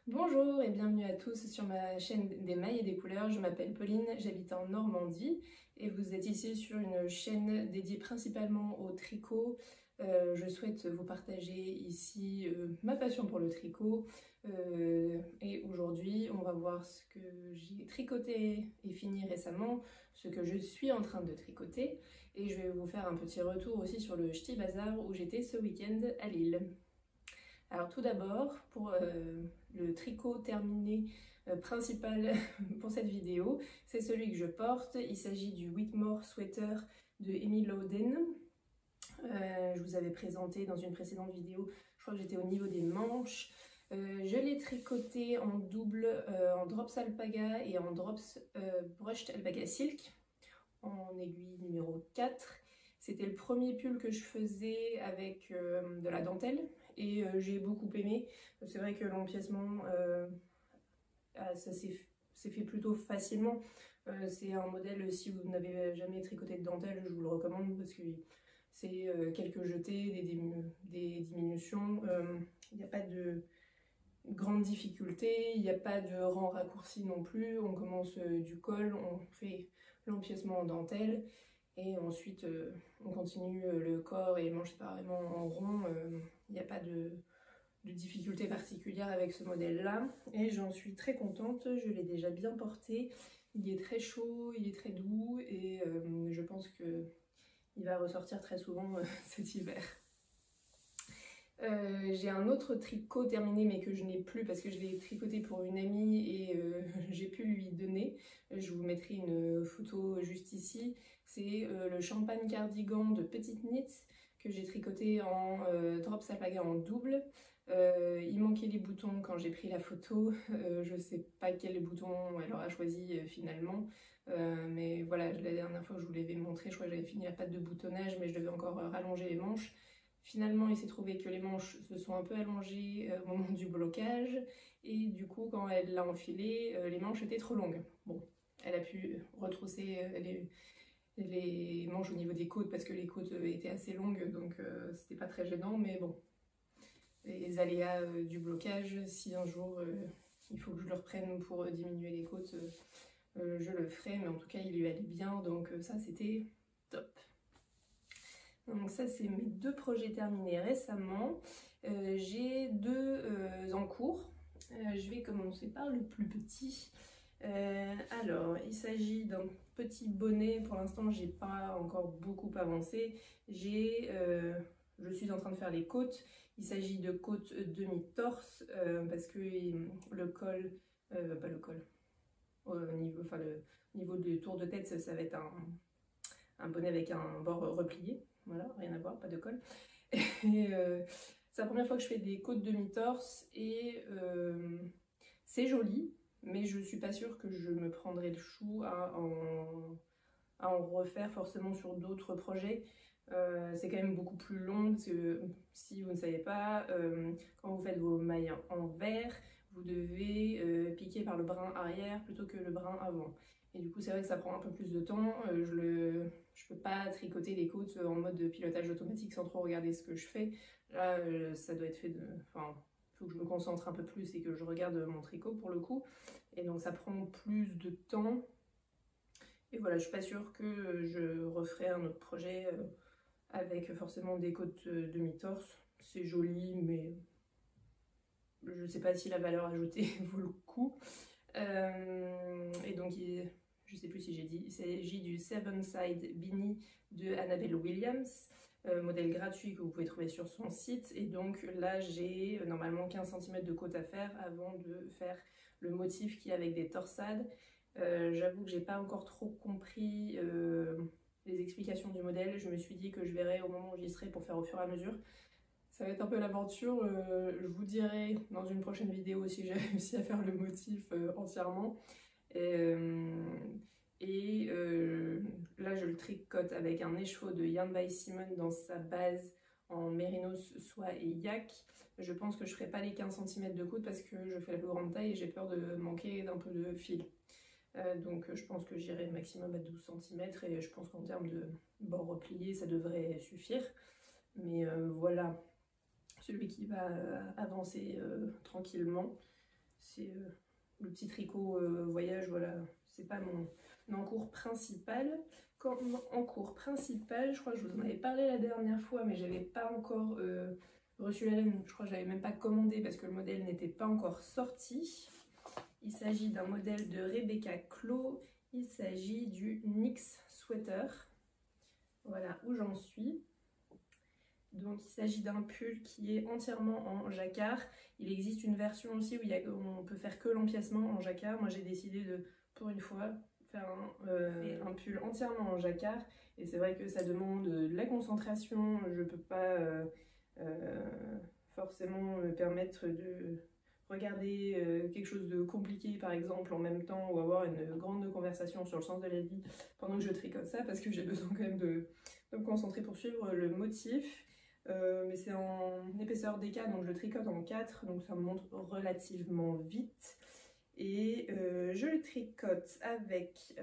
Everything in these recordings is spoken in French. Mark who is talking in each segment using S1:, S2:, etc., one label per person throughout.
S1: Bonjour et bienvenue à tous sur ma chaîne des mailles et des couleurs. Je m'appelle Pauline, j'habite en Normandie et vous êtes ici sur une chaîne dédiée principalement au tricot. Je souhaite vous partager ici ma passion pour le tricot et aujourd'hui on va voir ce que j'ai tricoté et fini récemment, ce que je suis en train de tricoter et je vais vous faire un petit retour aussi sur le Ch'ti Bazar où j'étais ce week-end à Lille. Alors tout d'abord, pour le tricot terminé principal pour cette vidéo, c'est celui que je porte. Il s'agit du Whitmore Sweater de Emmy Lowden. Je vous avais présenté dans une précédente vidéo, je crois que j'étais au niveau des manches. Je l'ai tricoté en double, en drops alpaga et en drops brushed alpaga silk, en aiguille numéro 4. C'était le premier pull que je faisais avec de la dentelle et j'ai beaucoup aimé. C'est vrai que l'empiècement, ça s'est fait plutôt facilement. C'est un modèle, si vous n'avez jamais tricoté de dentelle, je vous le recommande parce que c'est quelques jetés, des diminutions. Il n'y a pas de grande difficulté, il n'y a pas de rang raccourci non plus. On commence du col, on fait l'empiècement en dentelle et ensuite on continue le corps et les manches séparément en rond. Il n'y a pas de difficulté particulière avec ce modèle là et j'en suis très contente. Je l'ai déjà bien porté, il est très chaud, il est très doux et je pense que il va ressortir très souvent cet hiver. J'ai un autre tricot terminé mais que je n'ai plus parce que je l'ai tricoté pour une amie et j'ai pu lui donner. Je vous mettrai une photo juste ici. C'est le champagne cardigan de Petite Knit que j'ai tricoté en drops alpaga en double. Il manquait les boutons quand j'ai pris la photo. Je sais pas quel bouton elle aura choisi finalement. Mais voilà, la dernière fois que je vous l'avais montré, je crois que j'avais fini la patte de boutonnage mais je devais encore rallonger les manches. Finalement, il s'est trouvé que les manches se sont un peu allongées au moment du blocage et du coup, quand elle l'a enfilé, les manches étaient trop longues. Bon, elle a pu retrousser les manches au niveau des côtes parce que les côtes étaient assez longues, donc c'était pas très gênant, mais bon, les aléas du blocage, si un jour il faut que je le reprenne pour diminuer les côtes, je le ferai, mais en tout cas, il lui allait bien, donc ça, c'était top. Donc ça, c'est mes deux projets terminés récemment. J'ai deux en cours. Je vais commencer par le plus petit. Alors, il s'agit d'un petit bonnet. Pour l'instant, j'ai pas encore beaucoup avancé. Je suis en train de faire les côtes. Il s'agit de côtes demi-torse parce que le col, pas le col, le niveau du tour de tête, ça va être un bonnet avec un bord replié. Voilà, rien à voir, pas de col. Et c'est la première fois que je fais des côtes demi-torse et c'est joli, mais je suis pas sûre que je me prendrai le chou à en refaire forcément sur d'autres projets. C'est quand même beaucoup plus long parce que si vous ne savez pas, quand vous faites vos mailles en vert, vous devez piquer par le brin arrière plutôt que le brin avant. Et du coup, c'est vrai que ça prend un peu plus de temps. Je peux pas tricoter les côtes en mode de pilotage automatique sans trop regarder ce que je fais. Là, ça doit être fait de... Enfin, il faut que je me concentre un peu plus et que je regarde mon tricot pour le coup. Et donc, ça prend plus de temps. Et voilà, je suis pas sûre que je referai un autre projet avec forcément des côtes demi-torse. C'est joli, mais je sais pas si la valeur ajoutée vaut le coup. Et donc, je sais plus si j'ai dit, il s'agit du Seven Side Beanie de Annabelle Williams, modèle gratuit que vous pouvez trouver sur son site. Et donc là, j'ai normalement 15 cm de côte à faire avant de faire le motif qui est avec des torsades. J'avoue que j'ai pas encore trop compris les explications du modèle. Je me suis dit que je verrai au moment où j'y serai pour faire au fur et à mesure. Ça va être un peu l'aventure, je vous dirai dans une prochaine vidéo si j'ai réussi à faire le motif entièrement. Là je le tricote avec un écheveau de Yarn by Simon dans sa base en mérinos, soie et yak. Je pense que je ferai pas les 15 cm de coude parce que je fais la plus grande taille et j'ai peur de manquer d'un peu de fil. Donc je pense que j'irai maximum à 12 cm et je pense qu'en termes de bord replié ça devrait suffire. Mais voilà, celui qui va avancer tranquillement, c'est le petit tricot voyage, voilà, c'est pas mon encours principal. Comme encours principal, je crois que je vous en avais parlé la dernière fois, mais j'avais pas encore reçu la laine, je crois que j'avais même pas commandé parce que le modèle n'était pas encore sorti. Il s'agit d'un modèle de Rebecca Clow, il s'agit du NYX Sweater. Voilà où j'en suis. Donc il s'agit d'un pull qui est entièrement en jacquard. Il existe une version aussi où on peut faire que l'empiècement en jacquard. Moi j'ai décidé de, pour une fois, faire un pull entièrement en jacquard. Et c'est vrai que ça demande de la concentration. Je ne peux pas forcément me permettre de regarder quelque chose de compliqué par exemple en même temps, ou avoir une grande conversation sur le sens de la vie pendant que je tricote ça, parce que j'ai besoin quand même de me concentrer pour suivre le motif. Mais c'est en épaisseur DK, donc je le tricote en 4, donc ça me monte relativement vite. Et je le tricote avec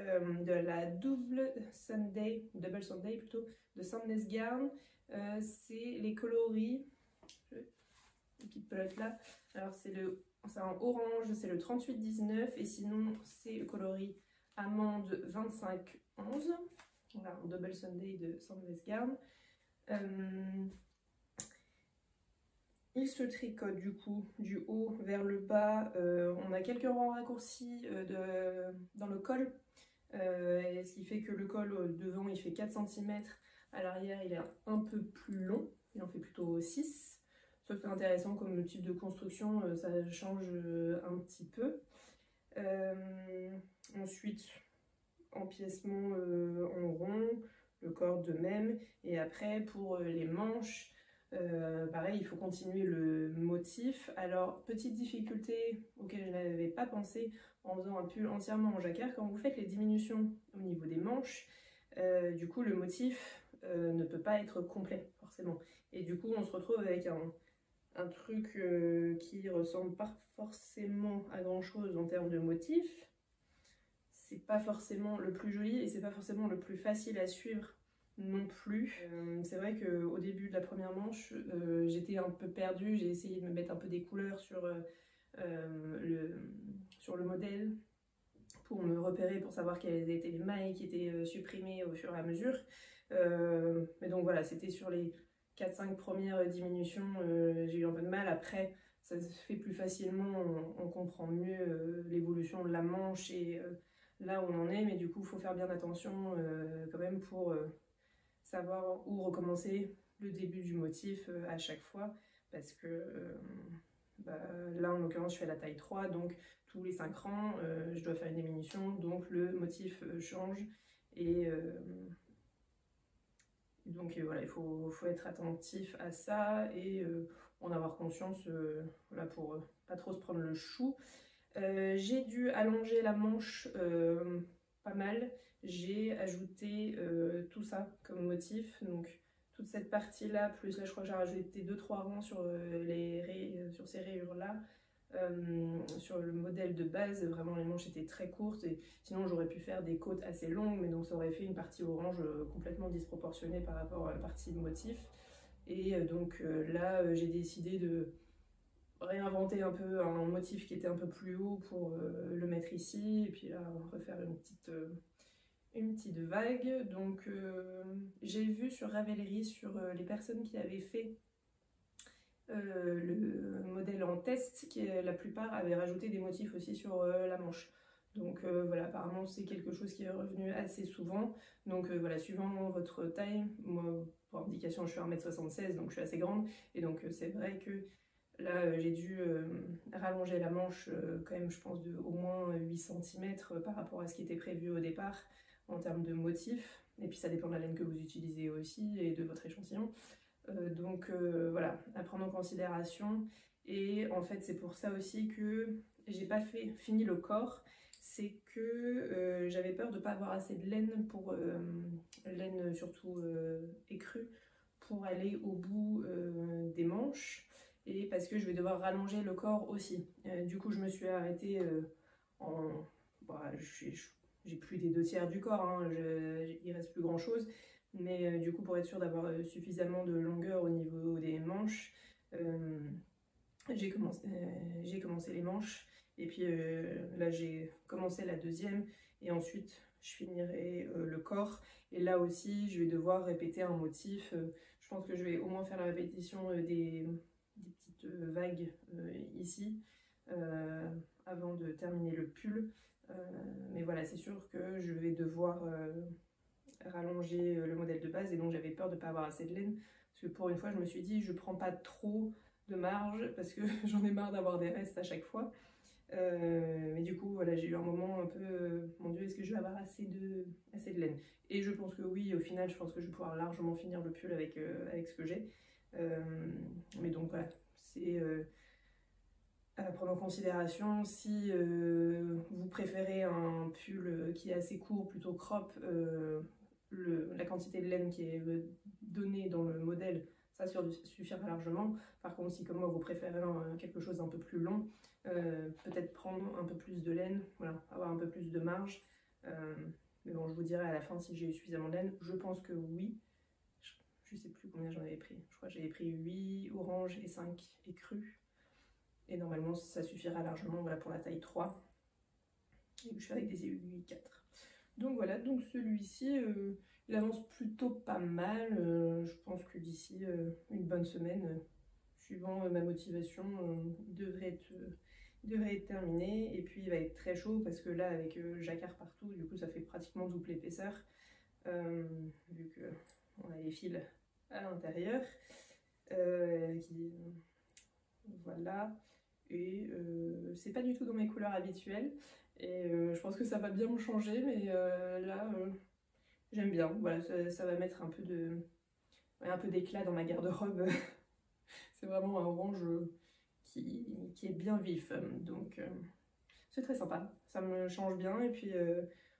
S1: de la double Sunday plutôt, de Sandnes Garn. C'est les coloris, une petite pelote là. Alors c'est en orange, c'est le 38-19, et sinon c'est le coloris amande 25-11. Voilà, un double Sunday de Sandnes Garn. Il se tricote du coup du haut vers le bas. On a quelques rangs raccourcis dans le col, ce qui fait que le col devant il fait 4 cm, à l'arrière il est un peu plus long, il en fait plutôt 6. Ça c'est intéressant comme type de construction, ça change un petit peu. Ensuite, empiècement en rond, le corps de même, et après pour les manches, pareil, il faut continuer le motif. Alors, petite difficulté auquel je n'avais pas pensé en faisant un pull entièrement en jacquard, quand vous faites les diminutions au niveau des manches, du coup le motif ne peut pas être complet forcément. Et du coup on se retrouve avec un truc qui ressemble pas forcément à grand chose en termes de motif. C'est pas forcément le plus joli et c'est pas forcément le plus facile à suivre non plus. C'est vrai qu'au début de la première manche, j'étais un peu perdue, j'ai essayé de me mettre un peu des couleurs sur le modèle pour me repérer, pour savoir quelles étaient les mailles qui étaient supprimées au fur et à mesure. Mais donc voilà, c'était sur les 4-5 premières diminutions, j'ai eu un peu de mal. Après, ça se fait plus facilement, on comprend mieux l'évolution de la manche et là où on en est, mais du coup, il faut faire bien attention quand même pour savoir où recommencer le début du motif à chaque fois, parce que là, en l'occurrence, je fais la taille 3, donc tous les 5 rangs, je dois faire une diminution, donc le motif change, et donc voilà, il faut être attentif à ça et en avoir conscience là, pour pas trop se prendre le chou. J'ai dû allonger la manche pas mal. J'ai ajouté tout ça comme motif, donc toute cette partie là, plus là je crois que j'ai rajouté 2-3 rangs sur, sur ces rayures là. Sur le modèle de base, vraiment les manches étaient très courtes, et sinon j'aurais pu faire des côtes assez longues, mais donc ça aurait fait une partie orange complètement disproportionnée par rapport à la partie motif. Et donc là j'ai décidé de réinventer un peu un motif qui était un peu plus haut pour le mettre ici, et puis là refaire une petite vague. Donc j'ai vu sur Ravelry, sur les personnes qui avaient fait le modèle en test, la plupart avaient rajouté des motifs aussi sur la manche. Donc voilà, apparemment c'est quelque chose qui est revenu assez souvent. Donc voilà, suivant votre taille, moi pour indication je suis 1m76, donc je suis assez grande, et donc c'est vrai que là j'ai dû rallonger la manche quand même, je pense de au moins 8 cm par rapport à ce qui était prévu au départ en termes de motifs. Et puis ça dépend de la laine que vous utilisez aussi et de votre échantillon. Donc voilà, à prendre en considération. Et en fait c'est pour ça aussi que j'ai pas fini le corps, c'est que j'avais peur de pas avoir assez de laine, pour laine surtout écrue, pour aller au bout des manches, et parce que je vais devoir rallonger le corps aussi. Du coup je me suis arrêtée j'ai plus des 2/3 du corps, hein, il reste plus grand chose. Mais du coup, pour être sûr d'avoir suffisamment de longueur au niveau des manches, j'ai commencé les manches, Et puis là j'ai commencé la deuxième et ensuite je finirai le corps. Et là aussi je vais devoir répéter un motif. Je pense que je vais au moins faire la répétition des petites vagues ici avant de terminer le pull. Mais voilà, c'est sûr que je vais devoir rallonger le modèle de base et donc j'avais peur de ne pas avoir assez de laine. Parce que pour une fois je me suis dit je prends pas trop de marge parce que j'en ai marre d'avoir des restes à chaque fois. Mais du coup voilà, j'ai eu un moment un peu mon dieu, est-ce que je vais avoir assez de laine? Et je pense que oui, au final je pense que je vais pouvoir largement finir le pull avec ce que j'ai. Mais donc voilà, c'est à prendre en considération. Si vous préférez un pull qui est assez court, plutôt crop, la quantité de laine qui est donnée dans le modèle, ça suffira largement. Par contre, si comme moi vous préférez quelque chose d'un peu plus long, peut-être prendre un peu plus de laine, voilà, avoir un peu plus de marge. Mais bon, je vous dirai à la fin si j'ai eu suffisamment de laine. Je pense que oui. Je sais plus combien j'en avais pris. Je crois que j'avais pris 8 oranges et 5 écrus. Et normalement, ça suffira largement, voilà, pour la taille 3. Et je fais avec des aiguilles 4. Donc voilà, donc celui-ci, il avance plutôt pas mal. Je pense que d'ici une bonne semaine, suivant ma motivation, il devrait être terminé. Et puis il va être très chaud parce que là, avec jacquard partout, du coup, ça fait pratiquement double épaisseur. Vu qu'on a les fils à l'intérieur. Voilà. Et c'est pas du tout dans mes couleurs habituelles. Et je pense que ça va bien me changer, mais là, j'aime bien. Voilà, ça va mettre un peu d'éclat dans ma garde-robe. C'est vraiment un orange qui est bien vif. Donc c'est très sympa. Ça me change bien. Et puis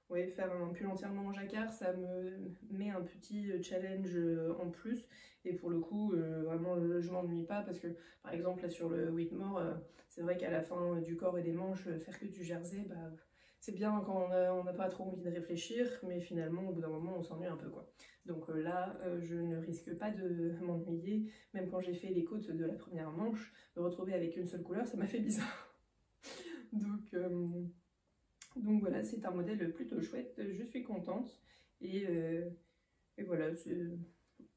S1: ouais, faire un pull entièrement en jacquard, ça me met un petit challenge en plus. Et pour le coup, vraiment, je m'ennuie pas parce que, par exemple, là sur le Whitmore, c'est vrai qu'à la fin du corps et des manches, faire que du jersey, bah, c'est bien quand on n'a pas trop envie de réfléchir, mais finalement, au bout d'un moment, on s'ennuie un peu, quoi. Donc là, je ne risque pas de m'ennuyer. Même quand j'ai fait les côtes de la première manche, me retrouver avec une seule couleur, ça m'a fait bizarre. Donc voilà, c'est un modèle plutôt chouette, je suis contente. Et voilà, c'est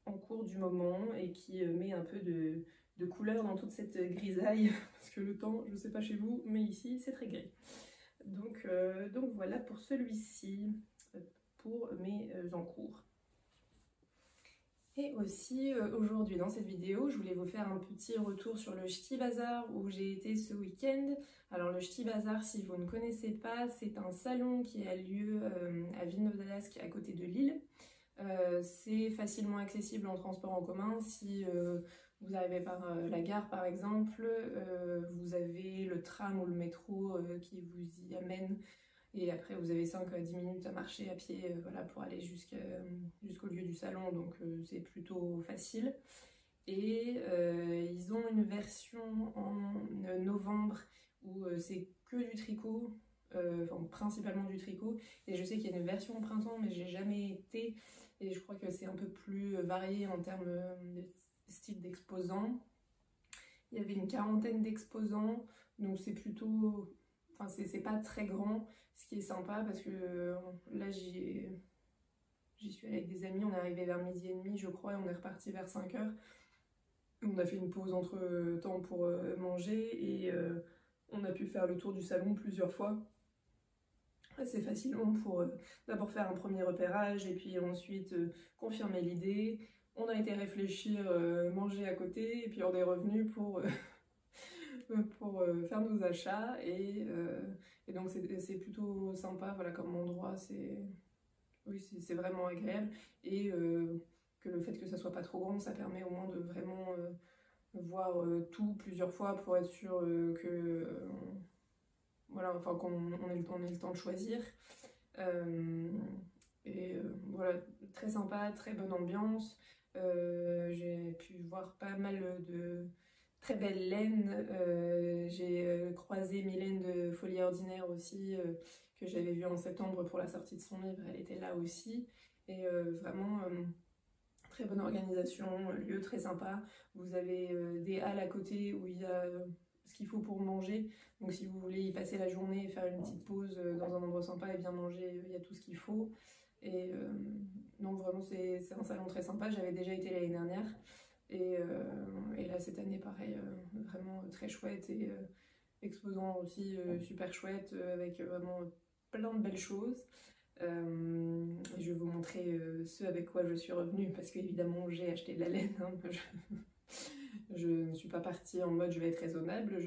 S1: en cours du moment et qui met un peu de couleur dans toute cette grisaille. Parce que le temps, je ne sais pas chez vous, mais ici, c'est très gris. Donc voilà pour celui-ci, pour mes encours. Et aussi aujourd'hui dans cette vidéo, je voulais vous faire un petit retour sur le Ch'ti Bazar où j'ai été ce week-end. Alors le Ch'ti Bazar, si vous ne connaissez pas, c'est un salon qui a lieu à Villeneuve-d'Ascq à côté de Lille. C'est facilement accessible en transport en commun. Si vous arrivez par la gare par exemple, vous avez le tram ou le métro qui vous y amène. Et après, vous avez 5 à 10 minutes à marcher à pied voilà, pour aller jusqu'au lieu du salon, donc c'est plutôt facile. Et ils ont une version en novembre où c'est que du tricot, enfin principalement du tricot. Et je sais qu'il y a une version au printemps, mais j'ai jamais été. Et je crois que c'est un peu plus varié en termes de style d'exposants. Il y avait une quarantaine d'exposants, donc c'est plutôt... Enfin, c'est pas très grand, ce qui est sympa parce que là j'y suis allée avec des amis, on est arrivé vers 12h30 je crois et on est reparti vers 5h. On a fait une pause entre temps pour manger et on a pu faire le tour du salon plusieurs fois assez facilement pour d'abord faire un premier repérage et puis ensuite confirmer l'idée. On a été réfléchir, manger à côté et puis on est revenu pour faire nos achats et donc c'est plutôt sympa, voilà, comme endroit, c'est vraiment agréable et que le fait que ça soit pas trop grand, ça permet au moins de vraiment voir tout plusieurs fois pour être sûr que voilà, enfin qu'on ait le temps de choisir. Voilà, très sympa, très bonne ambiance. J'ai pu voir pas mal de très belles laines. J'ai croisé Mylène de Folie Ordinaire aussi, que j'avais vue en septembre pour la sortie de son livre. Elle était là aussi. Et vraiment très bonne organisation, lieu très sympa. Vous avez des halles à côté où il y a ce qu'il faut pour manger. Donc si vous voulez y passer la journée et faire une petite pause dans un endroit sympa et bien manger, il y a tout ce qu'il faut. Et non, vraiment, c'est un salon très sympa. J'avais déjà été l'année dernière. Et là, cette année, pareil, vraiment très chouette. Et exposant aussi super chouette, avec vraiment plein de belles choses. Je vais vous montrer ce avec quoi je suis revenue, parce qu'évidemment, j'ai acheté de la laine. Hein. Je ne suis pas partie en mode je vais être raisonnable.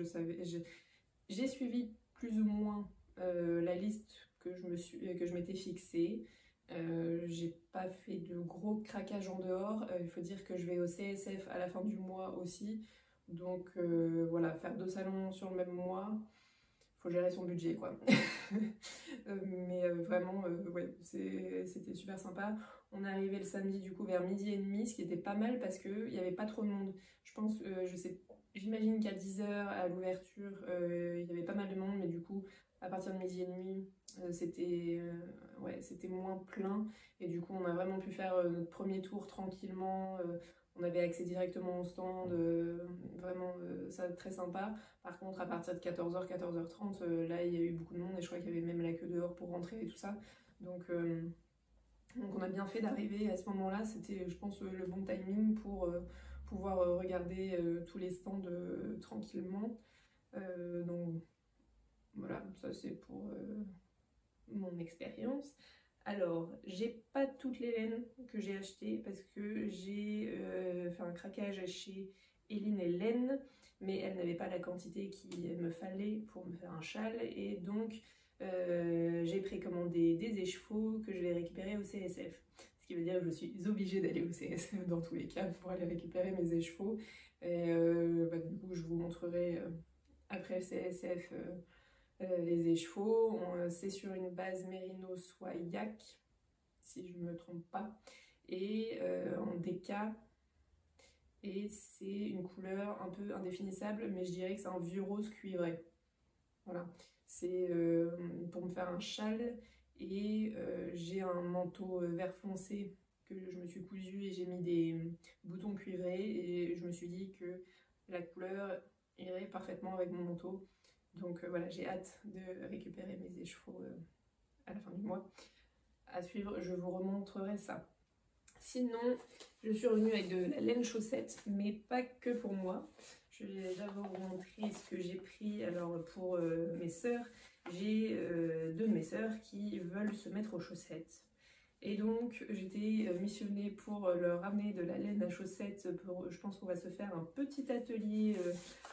S1: J'ai suivi plus ou moins la liste que je m'étais fixée. J'ai pas fait de gros craquages en dehors. Il faut dire que je vais au CSF à la fin du mois aussi. Donc voilà, faire 2 salons sur le même mois, faut gérer son budget quoi. Mais vraiment, ouais, c'était super sympa. On est arrivé le samedi du coup vers 12h30, ce qui était pas mal parce qu'il n'y avait pas trop de monde. Je pense, j'imagine qu'à 10h à l'ouverture, il y avait pas mal de monde, mais du coup, à partir de 12h30, c'était moins plein. Et du coup, on a vraiment pu faire notre premier tour tranquillement. On avait accès directement au stand, vraiment ça très sympa. Par contre, à partir de 14h, 14h30, là il y a eu beaucoup de monde et je crois qu'il y avait même la queue dehors pour rentrer et tout ça. Donc on a bien fait d'arriver à ce moment-là. C'était, je pense, le bon timing pour pouvoir regarder tous les stands tranquillement. Donc voilà, ça c'est pour mon expérience. Alors, j'ai pas toutes les laines que j'ai achetées parce que j'ai fait un craquage chez Eline et Laine, mais elle n'avait pas la quantité qu'il me fallait pour me faire un châle et donc j'ai précommandé des écheveaux que je vais récupérer au CSF. Ce qui veut dire que je suis obligée d'aller au CSF dans tous les cas pour aller récupérer mes écheveaux. Et du coup, je vous montrerai après le CSF les écheveaux. C'est sur une base Mérino soit yak, si je ne me trompe pas, et en déca. Et c'est une couleur un peu indéfinissable, mais je dirais que c'est un vieux rose cuivré. Voilà, c'est pour me faire un châle et j'ai un manteau vert foncé que je me suis cousu et j'ai mis des boutons cuivrés et je me suis dit que la couleur irait parfaitement avec mon manteau. Donc voilà, j'ai hâte de récupérer mes écheveaux à la fin du mois. À suivre, je vous remontrerai ça. Sinon, je suis revenue avec de la laine chaussette, mais pas que pour moi. Je vais d'abord vous montrer ce que j'ai pris. Alors pour mes sœurs, j'ai 2 de mes sœurs qui veulent se mettre aux chaussettes. Et donc j'étais missionnée pour leur amener de la laine à chaussettes. Je pense qu'on va se faire un petit atelier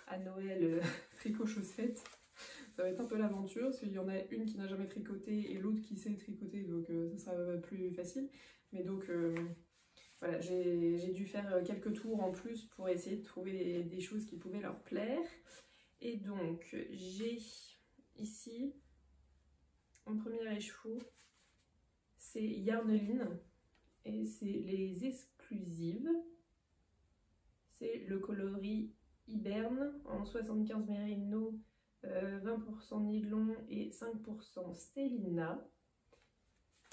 S1: à Noël tricot chaussettes. Ça va être un peu l'aventure, parce qu'il y en a une qui n'a jamais tricoté et l'autre qui sait tricoter, donc ça sera plus facile. Mais donc voilà, j'ai dû faire quelques tours en plus pour essayer de trouver des choses qui pouvaient leur plaire. Et donc j'ai ici un premier écheveau, c'est Yarneline et c'est les exclusives. C'est le coloris Hiberne en 75 mérino, 20% nylon et 5% stélina.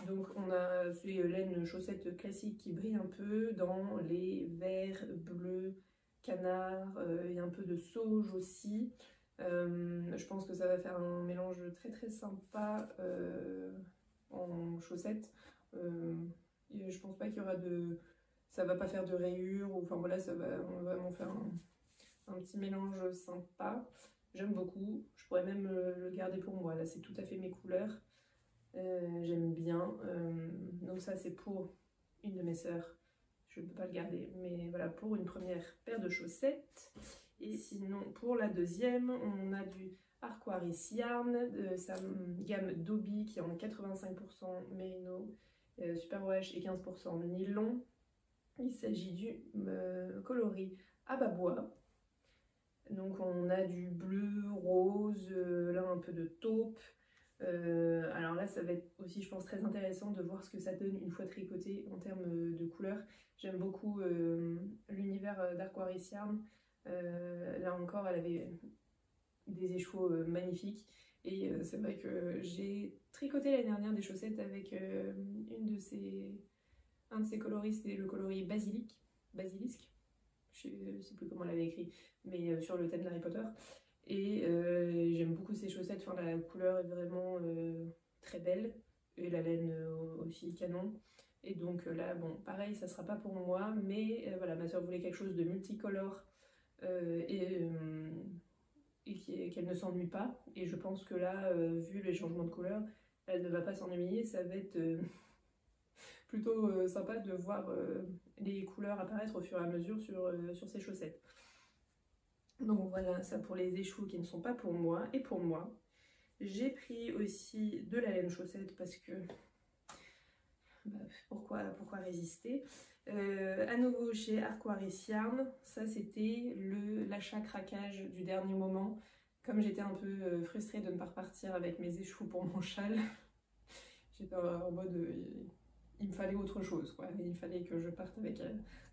S1: Donc on a ces laines chaussettes classiques qui brillent un peu dans les verts, bleus, canard, il y a un peu de sauge aussi. Je pense que ça va faire un mélange très très sympa en chaussettes. Je pense pas qu'il y aura de... ça va pas faire de rayures, ou enfin voilà, on va vraiment faire un petit mélange sympa. J'aime beaucoup, je pourrais même le garder pour moi, là c'est tout à fait mes couleurs. J'aime bien, donc ça c'est pour une de mes sœurs, je ne peux pas le garder, mais voilà, pour une première paire de chaussettes. Et sinon pour la deuxième, on a du Arcoiris Yarn de sa gamme Dobby qui est en 85% mérino, superwash et 15% nylon. Il s'agit du coloris Ababois. Donc on a du bleu, rose, là un peu de taupe. Alors là ça va être aussi je pense très intéressant de voir ce que ça donne une fois tricoté en termes de couleurs. J'aime beaucoup l'univers d'Arcoiris Yarn. Là encore elle avait des écheveaux magnifiques et c'est vrai que j'ai tricoté l'année dernière des chaussettes avec un de ses coloris, c'était le coloris Basilisque, je sais plus comment elle avait écrit, mais sur le thème d'Harry Potter. Et j'aime beaucoup ces chaussettes, enfin, la couleur est vraiment très belle et la laine aussi canon. Et donc là, bon, pareil, ça sera pas pour moi, mais voilà, ma soeur voulait quelque chose de multicolore et qu'elle ne s'ennuie pas. Et je pense que là, vu les changements de couleur, elle ne va pas s'ennuyer. Ça va être plutôt sympa de voir les couleurs apparaître au fur et à mesure sur ses chaussettes. Donc voilà, ça pour les échos qui ne sont pas pour moi. Et pour moi, j'ai pris aussi de la laine chaussette parce que bah, pourquoi résister. À nouveau chez Arquaris Yarn, ça c'était l'achat craquage du dernier moment. Comme j'étais un peu frustrée de ne pas repartir avec mes échos pour mon châle, j'étais en mode il me fallait autre chose, quoi. Il fallait que je parte avec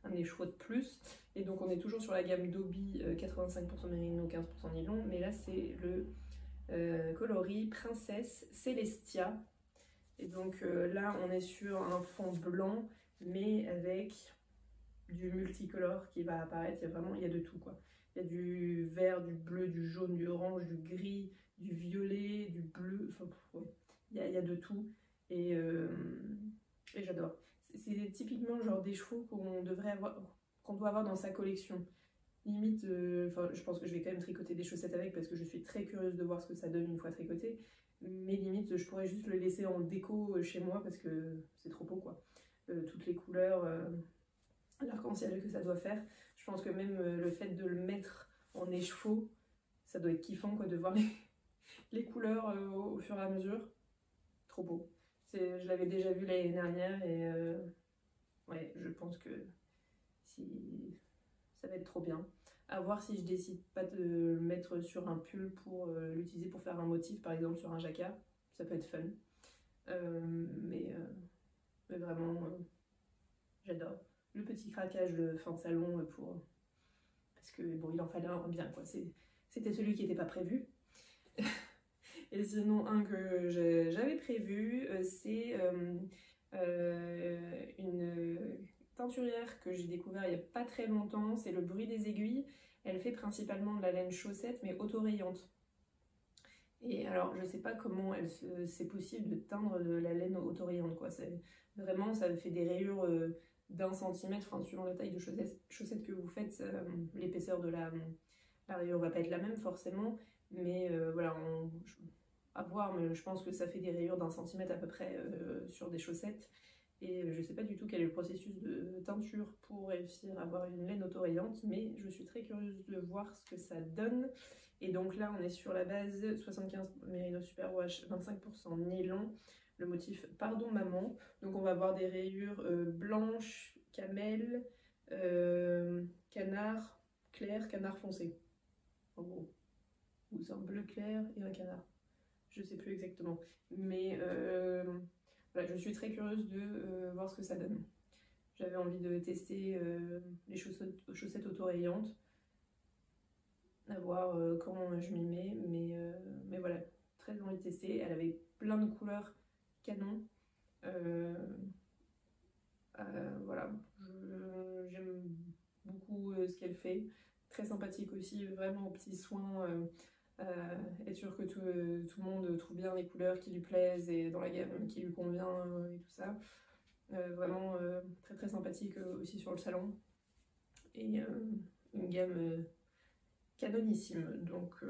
S1: un écheveau de plus. Et donc on est toujours sur la gamme Dobby 85% mérino, 15% nylon, mais là c'est le coloris Princesse Celestia. Et donc là on est sur un fond blanc, mais avec du multicolore qui va apparaître. Il y a de tout, quoi. Il y a du vert, du bleu, du jaune, du orange, du gris, du violet, du bleu, enfin ouais. Il y a de tout. Et j'adore. C'est typiquement le genre d'écheveau qu'on doit avoir dans sa collection. Limite, je pense que je vais quand même tricoter des chaussettes avec parce que je suis très curieuse de voir ce que ça donne une fois tricoté. Mais limite, je pourrais juste le laisser en déco chez moi parce que c'est trop beau, quoi. Toutes les couleurs, l'arc-en-ciel que ça doit faire. Je pense que même le fait de le mettre en écheveau, ça doit être kiffant, quoi, de voir les couleurs au fur et à mesure. Trop beau. Je l'avais déjà vu l'année dernière et ouais, je pense que ça va être trop bien. À voir si je décide pas de le mettre sur un pull pour l'utiliser pour faire un motif, par exemple sur un jacquard. Ça peut être fun. Mais vraiment, j'adore. Le petit craquage de fin de salon parce que bon, il en fallait un bien, quoi. C'était celui qui n'était pas prévu. Et sinon, un que j'avais prévu, c'est une teinturière que j'ai découvert il n'y a pas très longtemps. C'est le bruit des aiguilles. Elle fait principalement de la laine chaussette, mais autorayante. Et alors, je sais pas comment c'est possible de teindre de la laine autorayante, quoi. Vraiment, ça fait des rayures d'1 centimètre, enfin, suivant la taille de chaussette que vous faites, l'épaisseur de la rayure va pas être la même forcément. Mais voilà, à voir, mais je pense que ça fait des rayures d'1 centimètre à peu près sur des chaussettes. Et je sais pas du tout quel est le processus de teinture pour réussir à avoir une laine autorayante, mais je suis très curieuse de voir ce que ça donne. Et donc là, on est sur la base 75 mérino superwash, 25% nylon, le motif Pardon Maman. Donc on va avoir des rayures blanches, camel, canard clair, canard foncé, en gros. Ou c'est un bleu clair et un canard. Je sais plus exactement. Mais voilà, je suis très curieuse de voir ce que ça donne. J'avais envie de tester les chaussettes autorayantes, à voir quand je m'y mets, mais voilà, très envie de tester. Elle avait plein de couleurs canon. Voilà, j'aime beaucoup ce qu'elle fait. Très sympathique aussi, vraiment aux petits soins. Être sûr que tout le monde trouve bien les couleurs qui lui plaisent et dans la gamme qui lui convient et tout ça. Vraiment très très sympathique aussi sur le salon. Et une gamme canonissime, donc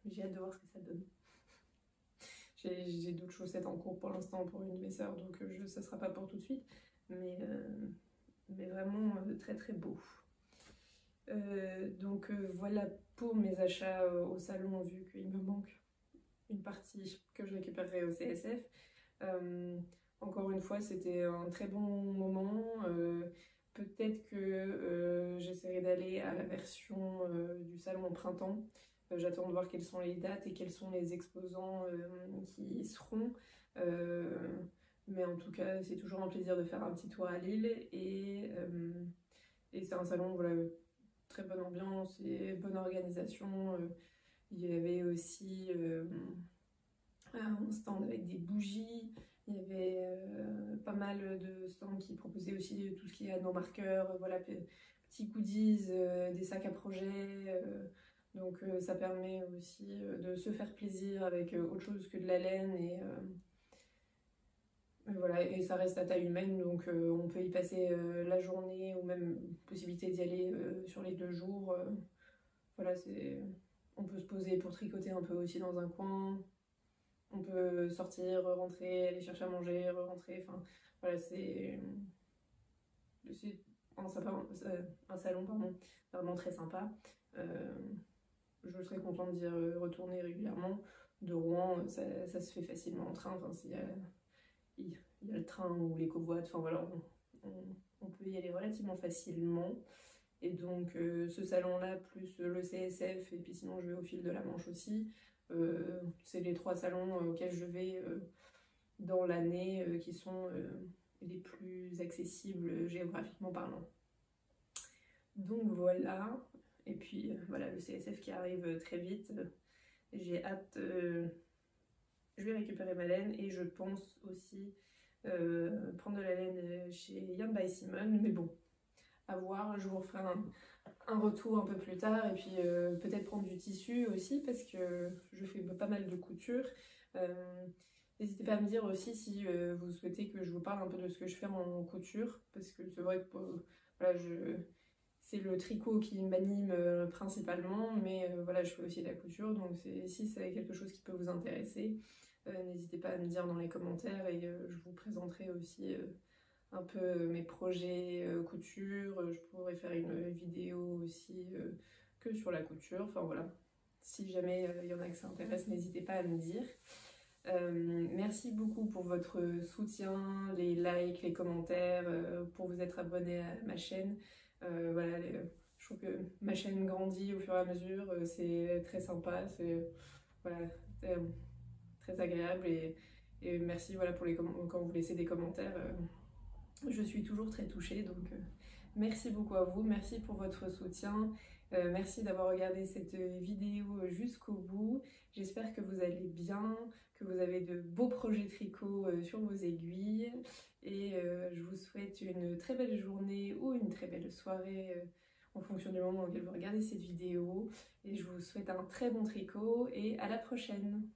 S1: j'ai hâte de voir ce que ça donne. J'ai d'autres chaussettes en cours pour l'instant pour une de mes sœurs, donc ça sera pas pour tout de suite, mais vraiment très très beau. Donc voilà pour mes achats au salon, vu qu'il me manque une partie que je récupérerai au CSF. Encore une fois, c'était un très bon moment. Peut-être que j'essaierai d'aller à la version du salon au printemps. J'attends de voir quelles sont les dates et quels sont les exposants qui y seront. Mais en tout cas, c'est toujours un plaisir de faire un petit tour à Lille. Et c'est un salon, voilà, très bonne ambiance et bonne organisation. Il y avait aussi un stand avec des bougies. Il y avait pas mal de stands qui proposaient aussi tout ce qui est nos marqueurs, voilà, petits goodies, des sacs à projet. Donc ça permet aussi de se faire plaisir avec autre chose que de la laine et voilà, et ça reste à taille humaine, donc on peut y passer la journée ou même possibilité d'y aller sur les 2 jours. Voilà, on peut se poser pour tricoter un peu aussi dans un coin. On peut sortir, rentrer, aller chercher à manger, rentrer. Enfin, voilà, c'est un salon pardon, vraiment très sympa. Je serais contente d'y retourner régulièrement. De Rouen, ça se fait facilement en train. Enfin, il y a le train ou les covoites. Enfin voilà, on peut y aller relativement facilement. Et donc ce salon-là, plus le CSF, et puis sinon je vais au fil de la Manche aussi. C'est les 3 salons auxquels je vais dans l'année qui sont les plus accessibles géographiquement parlant. Donc voilà, et puis voilà le CSF qui arrive très vite. J'ai hâte, je vais récupérer ma laine et je pense aussi prendre de la laine chez Yarn by Simone, mais bon, à voir, je vous referai un retour un peu plus tard et puis peut-être prendre du tissu aussi parce que je fais pas mal de couture. N'hésitez pas à me dire aussi si vous souhaitez que je vous parle un peu de ce que je fais en couture parce que c'est vrai que voilà, c'est le tricot qui m'anime principalement, mais voilà, je fais aussi de la couture, donc si c'est quelque chose qui peut vous intéresser, n'hésitez pas à me dire dans les commentaires et je vous présenterai aussi un peu mes projets couture. Je pourrais faire une vidéo aussi que sur la couture, enfin voilà. Si jamais il y en a que ça intéresse, n'hésitez pas à me dire. Merci beaucoup pour votre soutien, les likes, les commentaires, pour vous être abonné à ma chaîne. Voilà, je trouve que ma chaîne grandit au fur et à mesure, c'est très sympa, c'est voilà, très agréable et merci voilà, pour quand vous laissez des commentaires. Je suis toujours très touchée, donc merci beaucoup à vous, merci pour votre soutien, merci d'avoir regardé cette vidéo jusqu'au bout. J'espère que vous allez bien, que vous avez de beaux projets tricot sur vos aiguilles et je vous souhaite une très belle journée ou une très belle soirée en fonction du moment auquel vous regardez cette vidéo et je vous souhaite un très bon tricot et à la prochaine.